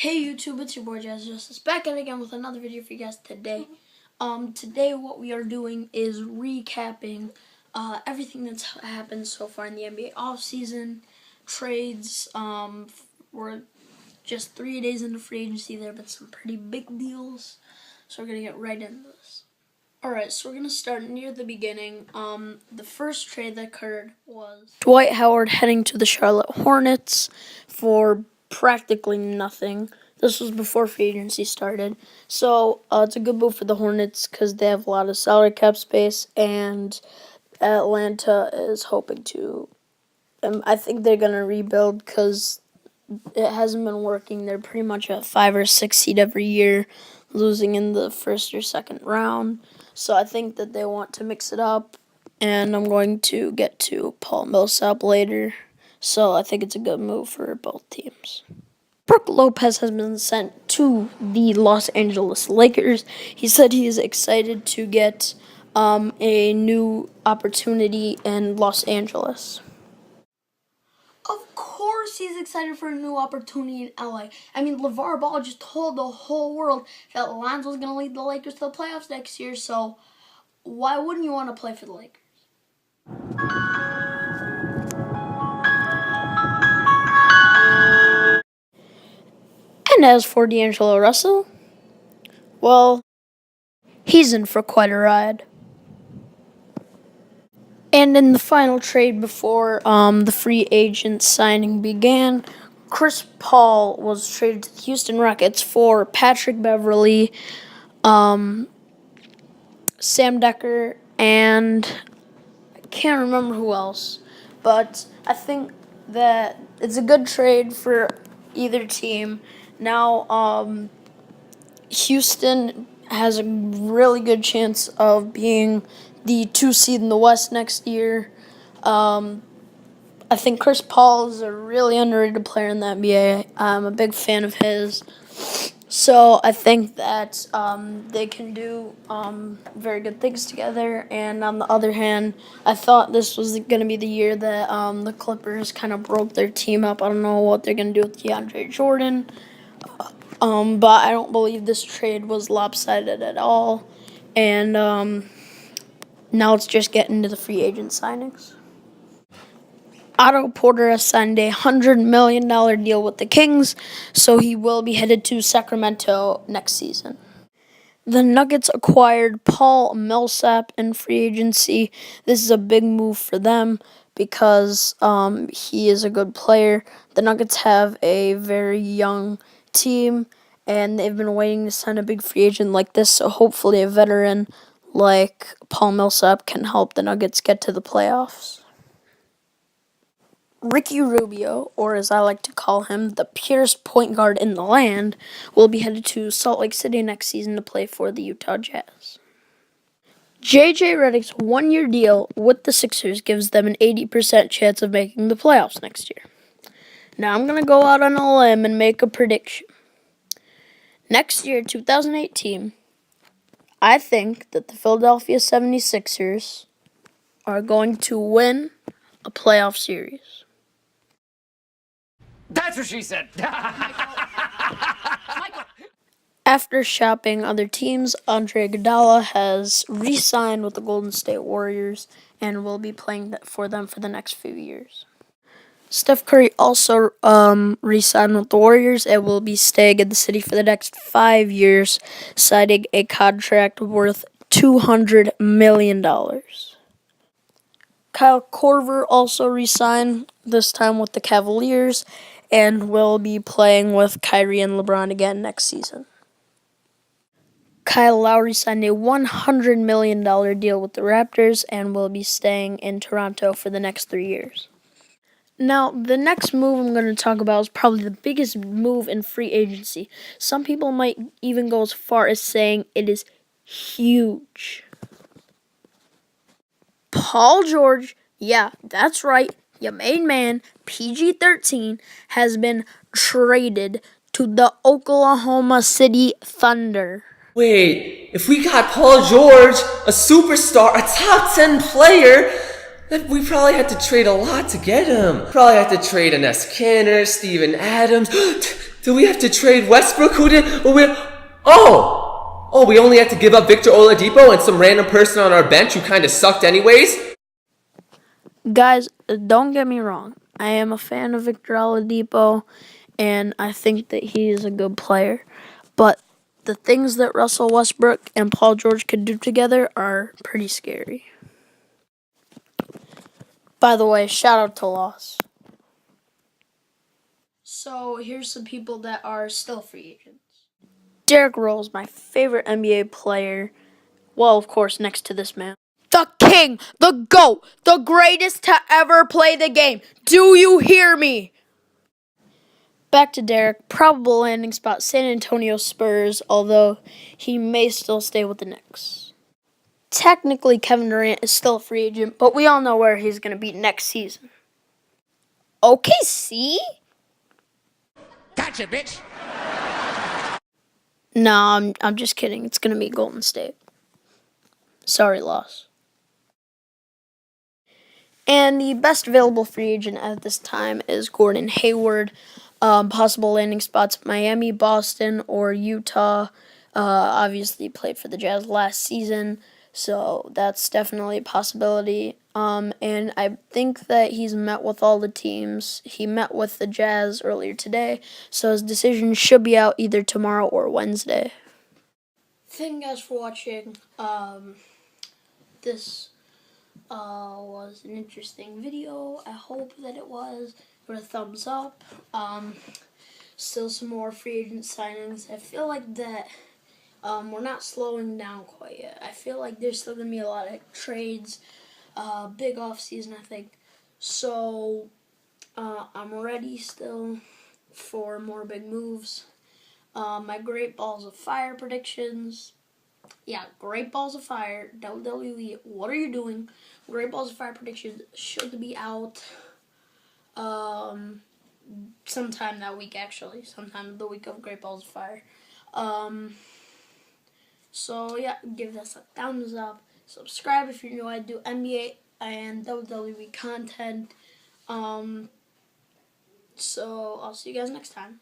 Hey YouTube, it's your boy Jazz Justice back at it again with another video for you guys today. Today what we are doing is recapping everything that's happened so far in the NBA offseason, trades. We're just 3 days into free agency. There have been some pretty big deals, so we're gonna get right into this. Alright, so we're gonna start near the beginning. The first trade that occurred was Dwight Howard heading to the Charlotte Hornets for practically nothing. This was before free agency started. So it's a good move for the Hornets because they have a lot of salary cap space, and Atlanta is hoping to. I think they're going to rebuild because it hasn't been working. They're pretty much at 5 or 6 seed every year, losing in the first or second round. So I think that they want to mix it up, and I'm going to get to Paul Millsap later. So I think it's a good move for both teams. Brook Lopez has been sent to the Los Angeles Lakers. He said he is excited to get a new opportunity in Los Angeles. Of course he's excited for a new opportunity in LA. I mean, LeVar Ball just told the whole world that Lonzo's going to lead the Lakers to the playoffs next year, so why wouldn't you want to play for the Lakers? And as for D'Angelo Russell, well, he's in for quite a ride. And in the final trade before the free agent signing began, Chris Paul was traded to the Houston Rockets for Patrick Beverley, Sam Dekker, and I can't remember who else. But I think that it's a good trade for either team. Now, Houston has a really good chance of being the 2 seed in the West next year. I think Chris Paul is a really underrated player in the NBA. I'm a big fan of his. So I think that they can do very good things together. And on the other hand, I thought this was going to be the year that the Clippers kind of broke their team up. I don't know what they're going to do with DeAndre Jordan. But I don't believe this trade was lopsided at all. And now let's just get into the free agent signings. Otto Porter has signed a $100 million deal with the Kings, so he will be headed to Sacramento next season. The Nuggets acquired Paul Millsap in free agency. This is a big move for them because he is a good player. The Nuggets have a very young team, and they've been waiting to sign a big free agent like this, so hopefully a veteran like Paul Millsap can help the Nuggets get to the playoffs. Ricky Rubio, or as I like to call him, the purest point guard in the land, will be headed to Salt Lake City next season to play for the Utah Jazz. J.J. Redick's 1-year deal with the Sixers gives them an 80% chance of making the playoffs next year. Now I'm going to go out on a limb and make a prediction. Next year, 2018, I think that the Philadelphia 76ers are going to win a playoff series. That's what she said. After shopping other teams, Andre Iguodala has re-signed with the Golden State Warriors and will be playing for them for the next few years. Steph Curry also re-signed with the Warriors and will be staying in the city for the next 5 years, signing a contract worth $200 million. Kyle Korver also re-signed, this time with the Cavaliers, and will be playing with Kyrie and LeBron again next season. Kyle Lowry signed a $100 million deal with the Raptors and will be staying in Toronto for the next 3 years. Now, the next move I'm going to talk about is probably the biggest move in free agency. Some people might even go as far as saying it is huge. Paul George, yeah, that's right, your main man, PG-13, has been traded to the Oklahoma City Thunder. Wait, if we got Paul George, a superstar, a top 10 player, then we probably had to trade a lot to get him. Probably had to trade Enes Kanter, Steven Adams, to Do we have to trade Westbrook? Who did? Oh, we only had to give up Victor Oladipo and some random person on our bench who kind of sucked anyways? Guys, don't get me wrong. I am a fan of Victor Oladipo, and I think that he is a good player. But the things that Russell Westbrook and Paul George could do together are pretty scary. By the way, shout out to Loss. So here's some people that are still free agents. Derrick Rose, my favorite NBA player. Well, of course, next to this man. The king, the GOAT, the greatest to ever play the game. Do you hear me? Back to Derek, probable landing spot San Antonio Spurs, although he may still stay with the Knicks. Technically, Kevin Durant is still a free agent, but we all know where he's going to be next season. OKC? Gotcha, bitch. No, I'm just kidding. It's going to be Golden State. Sorry, Loss. And the best available free agent at this time is Gordon Hayward. Possible landing spots, Miami, Boston, or Utah. Obviously played for the Jazz last season, so that's definitely a possibility. And I think that he's met with all the teams. He met with the Jazz earlier today, so his decision should be out either tomorrow or Wednesday. Thank you guys for watching. This was an interesting video. I hope that it was. Give it a thumbs up. Still some more free agent signings. I feel like that we're not slowing down quite yet. I feel like there's still going to be a lot of trades. Big off season, I think. So I'm ready still for more big moves. My Great Balls of Fire predictions. Yeah, Great Balls of Fire, WWE, what are you doing? Great Balls of Fire predictions should be out sometime that week, actually. Sometime the week of Great Balls of Fire. So, yeah, give this a thumbs up. Subscribe if you're new. I do NBA and WWE content. So, I'll see you guys next time.